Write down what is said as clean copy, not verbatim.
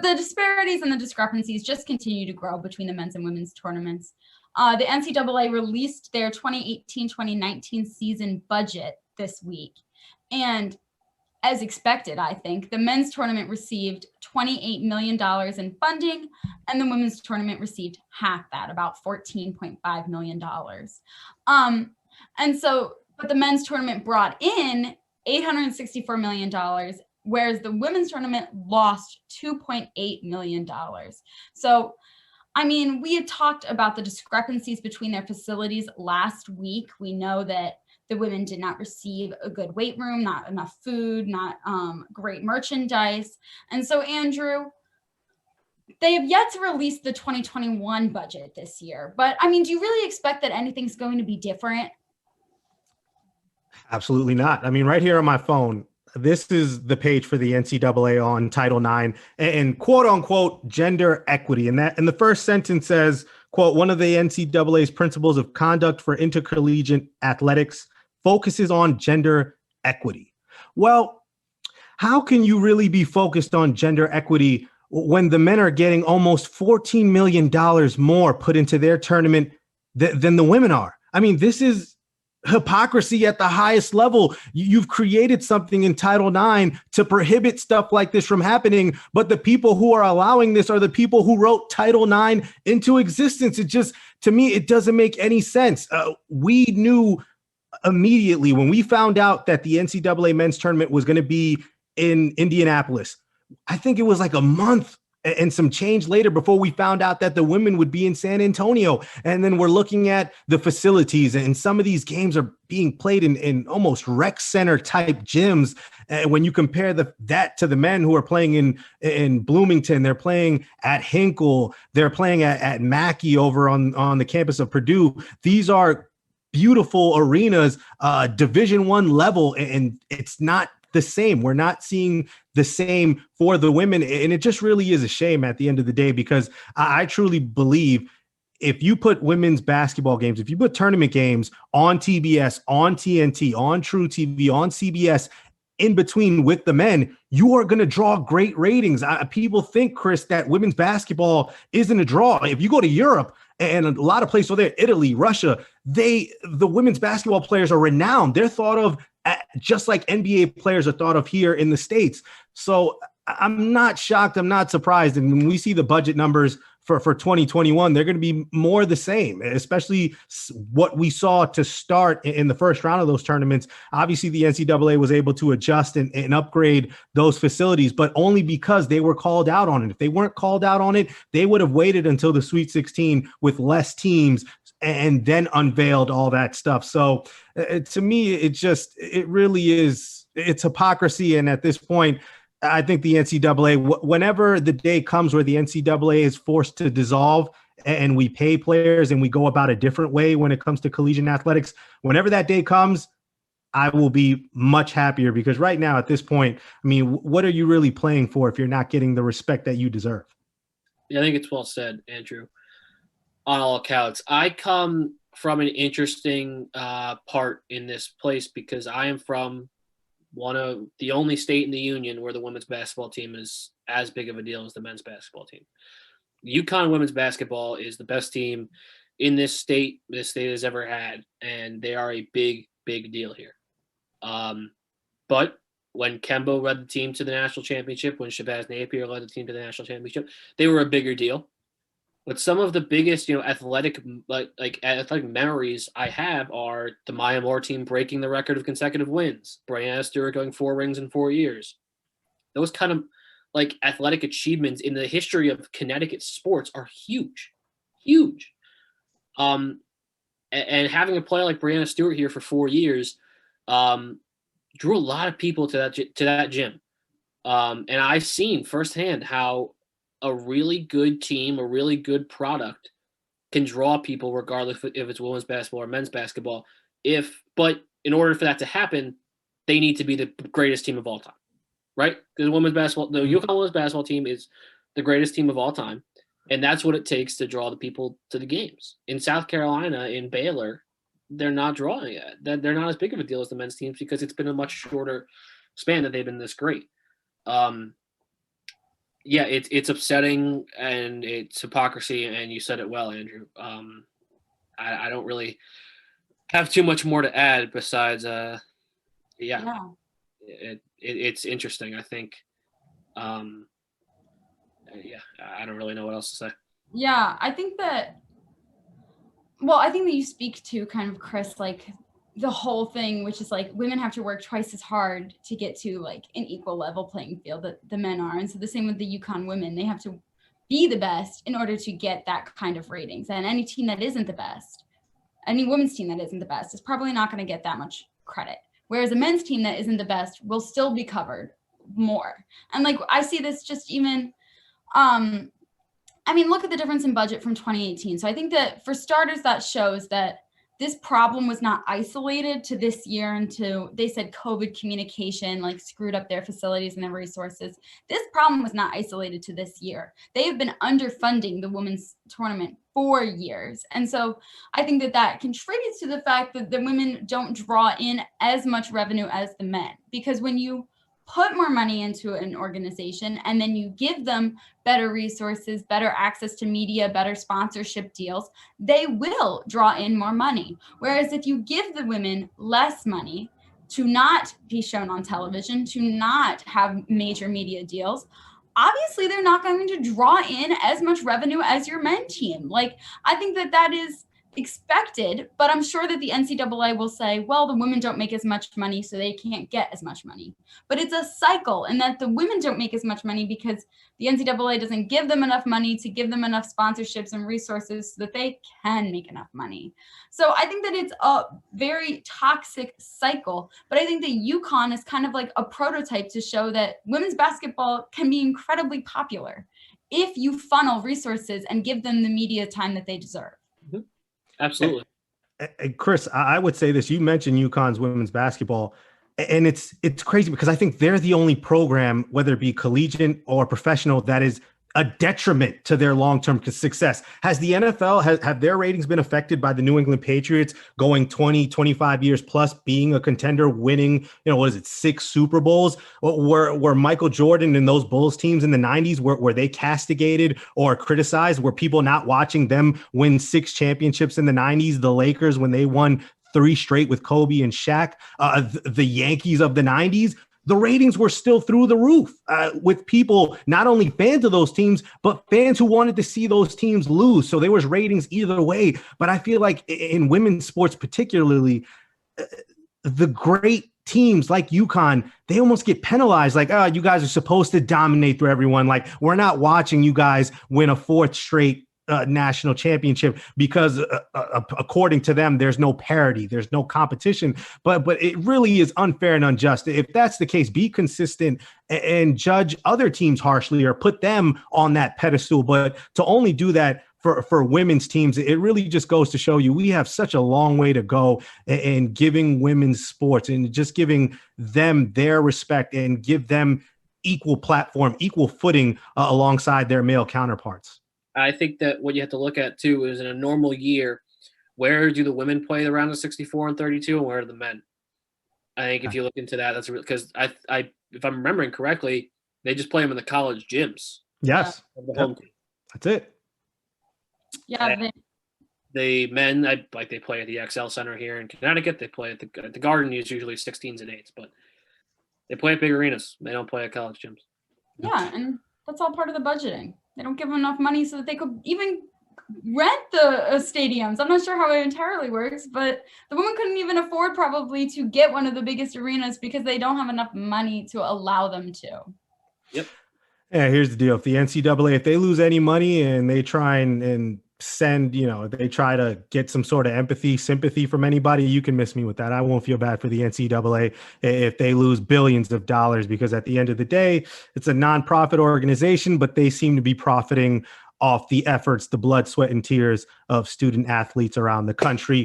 the disparities and the discrepancies just continue to grow between the men's and women's tournaments. The NCAA released their 2018-2019 season budget this week. And as expected, I think, the men's tournament received $28 million in funding, and the women's tournament received half that, about $14.5 million. But the men's tournament brought in $864 million, whereas the women's tournament lost $2.8 million. So, I mean, we had talked about the discrepancies between their facilities last week. We know that the women did not receive a good weight room, not enough food, not great merchandise. And so, Andrew, they have yet to release the 2021 budget this year. But, I mean, do you really expect that anything's going to be different? Absolutely not. I mean, right here on my phone, this is the page for the NCAA on Title IX and quote unquote gender equity. And the first sentence says, quote, one of the NCAA's principles of conduct for intercollegiate athletics focuses on gender equity. Well, how can you really be focused on gender equity when the men are getting almost $14 million more put into their tournament than the women are? I mean, this is hypocrisy at the highest level. You've created something in Title IX to prohibit stuff like this from happening, but the people who are allowing this are the people who wrote Title IX into existence. It just, to me, it doesn't make any sense. We knew immediately when we found out that the NCAA men's tournament was going to be in Indianapolis. I think it was like a month and some change later before we found out that the women would be in San Antonio. And then we're looking at the facilities, and some of these games are being played in almost rec center type gyms. And when you compare that to the men who are playing in Bloomington, they're playing at Hinkle, they're playing at Mackey over on the campus of Purdue. These are beautiful arenas, Division I level, and it's not the same. We're not seeing the same for the women. And it just really is a shame at the end of the day, because I truly believe if you put women's basketball games, if you put tournament games on TBS, on TNT, on True TV, on CBS, in between with the men, you are going to draw great ratings. People think, Chris, that women's basketball isn't a draw. If you go to Europe, and a lot of places over there, Italy, Russia, the women's basketball players are renowned. They're thought of just like NBA players are thought of here in the States. So I'm not shocked. I'm not surprised. And when we see the budget numbers for 2021, they're going to be more the same, especially what we saw to start in the first round of those tournaments. Obviously, the NCAA was able to adjust and upgrade those facilities, but only because they were called out on it. If they weren't called out on it, they would have waited until the Sweet 16 with less teams and then unveiled all that stuff. So to me, it really is, it's hypocrisy. And at this point, I think the NCAA, whenever the day comes where the NCAA is forced to dissolve and we pay players and we go about a different way when it comes to collegiate athletics, whenever that day comes, I will be much happier, because right now at this point, I mean, what are you really playing for if you're not getting the respect that you deserve? Yeah, I think it's well said, Andrew. On all accounts, I come from an interesting part in this place because I am from one of the only state in the union where the women's basketball team is as big of a deal as the men's basketball team. UConn women's basketball is the best team in this state has ever had, and they are a big, big deal here. But when Kemba led the team to the national championship, when Shabazz Napier led the team to the national championship, they were a bigger deal. But some of the biggest, athletic memories I have are the Maya Moore team breaking the record of consecutive wins, Brianna Stewart going 4 rings in 4 years. Those kind of athletic achievements in the history of Connecticut sports are huge, huge. And having a player like Brianna Stewart here for 4 years drew a lot of people to that gym. And I've seen firsthand how a really good team, a really good product can draw people regardless if it's women's basketball or men's basketball. But in order for that to happen, they need to be the greatest team of all time, right? Because the UConn women's basketball team is the greatest team of all time. And that's what it takes to draw the people to the games. In South Carolina, in Baylor, they're not drawing it. They're not as big of a deal as the men's teams because it's been a much shorter span that they've been this great. Yeah, it's upsetting and it's hypocrisy, and you said it well, Andrew. I don't really have too much more to add besides Yeah. it's interesting. I think yeah, I don't really know what else to say. Yeah, I think that, well, I think that you speak to kind of, Chris, like the whole thing, which is like women have to work twice as hard to get to like an equal level playing field that the men are. And so the same with the UConn women, they have to be the best in order to get that kind of ratings. And any team that isn't the best, any women's team that isn't the best is probably not going to get that much credit. Whereas a men's team that isn't the best will still be covered more. And like, I see this just even, I mean, look at the difference in budget from 2018. So I think that for starters, that shows that this problem was not isolated to this year and to, they said COVID communication like screwed up their facilities and their resources. This problem was not isolated to this year. They have been underfunding the women's tournament for years. And so I think that that contributes to the fact that the women don't draw in as much revenue as the men, because when you put more money into an organization and then you give them better resources, better access to media, better sponsorship deals, they will draw in more money. Whereas if you give the women less money to not be shown on television, to not have major media deals, obviously they're not going to draw in as much revenue as your men team. Like, I think that that is expected, but I'm sure that the NCAA will say, well, the women don't make as much money, so they can't get as much money. But it's a cycle, and that the women don't make as much money because the NCAA doesn't give them enough money to give them enough sponsorships and resources so that they can make enough money. So I think that it's a very toxic cycle, but I think that UConn is kind of like a prototype to show that women's basketball can be incredibly popular if you funnel resources and give them the media time that they deserve. Mm-hmm. Absolutely. And Chris, I would say this. You mentioned UConn's women's basketball, and it's crazy because I think they're the only program, whether it be collegiate or professional, that is a detriment to their long-term success. Has the NFL, have their ratings been affected by the New England Patriots going 20, 25 years plus, being a contender, winning, 6 Super Bowls? Were Michael Jordan and those Bulls teams in the 90s, were they castigated or criticized? Were people not watching them win 6 championships in the 90s? The Lakers, when they won 3 straight with Kobe and Shaq, the Yankees of the 90s, the ratings were still through the roof with people, not only fans of those teams, but fans who wanted to see those teams lose. So there was ratings either way. But I feel like in women's sports, particularly, the great teams like UConn, they almost get penalized. Like, oh, you guys are supposed to dominate through everyone. Like, we're not watching you guys win a 4th straight national championship because according to them, there's no parity, there's no competition, but it really is unfair and unjust. If that's the case, be consistent and judge other teams harshly or put them on that pedestal. But to only do that for women's teams, it really just goes to show you we have such a long way to go in giving women's sports and just giving them their respect and give them equal platform, equal footing alongside their male counterparts. I think that what you have to look at too is in a normal year, where do the women play the round of 64 and 32, and where are the men? I think if you look into that, that's because I if I'm remembering correctly, they just play them in the college gyms. Yes, home team. That's it. Yeah, the men, they play at the XL Center here in Connecticut. They play at the Garden. Is usually 16s and 8s, but they play at big arenas. They don't play at college gyms. Yeah, and that's all part of the budgeting. They don't give them enough money so that they could even rent the stadiums. I'm not sure how it entirely works, but the women couldn't even afford probably to get one of the biggest arenas because they don't have enough money to allow them to. Yep. Yeah, here's the deal. If the NCAA, if they lose any money and they try and send, they try to get some sort of empathy, sympathy from anybody, you can miss me with that. I won't feel bad for the NCAA if they lose billions of dollars, because at the end of the day, it's a nonprofit organization, but they seem to be profiting off the efforts, the blood, sweat, and tears of student athletes around the country.